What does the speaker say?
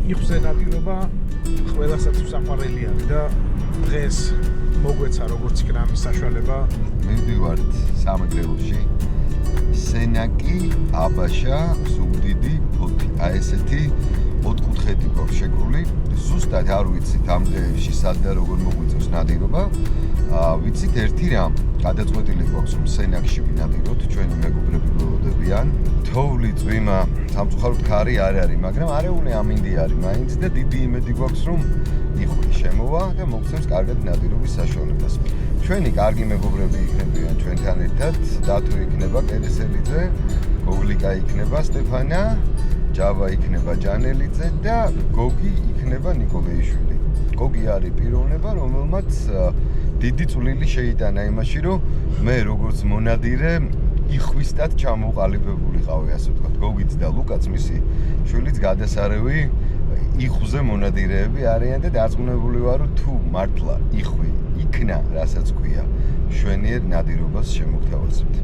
იხვზე ნადირობა ყველასაც უსაყვარელი არის და დღეს მოგვეცა როგორც იქნა ამის საშუალება. მივდივართ სამეგრელოში. სენაკი, აბაშა, ზუგდიდი, ფოთი. აი ესეთი ოთხკუთხედი გვაქვს შეკრული. ზუსტად არ ვიცით ამ დღეებში სად და როგორ მოგვიწევს ნადირობა. ვიცით ერთი რამ, გადაწყვეტილი გვაქვს რომ სენაკში ვინადიროთ, ჩვენი მეგობრები ველოდებიან. თოვლი, წვიმა, სამწუხაროდ ქარი არ არის, მაგრამ არეული ამინდი არის მაინც და დიდი იმედი გვაქვს რომ იხვი შემოვა და მოგცემს კარგად ნადირობის საშუალებას. ჩვენი კარგი მეგობრები იქნებიან ჩვენთან ერთად, დათო იქნება კედესელიძე, გოგლიკა იქნება სტეფანა, ჯავა იქნება ჯანელიძე და გოგი იქნება ნიკოლეიშვილი. გოგი არის პიროვნება, რომელმაც დიდი წვლილი შეიტანა იმაში, რომ მე როგორც მონადირე იხვისტად ჩამოყალიბებულიყავი, ასე ვთქვათ. გოგიც და ლუკაც მისი შვილიც გადასარევი იხვზე მონადირეები არიან და დარწმუნებული ვარ, რომ თუ მართლა იხვი იქნა, რასაც ქვია, შვენიერ ნადირობას შემოგთავაზებთ.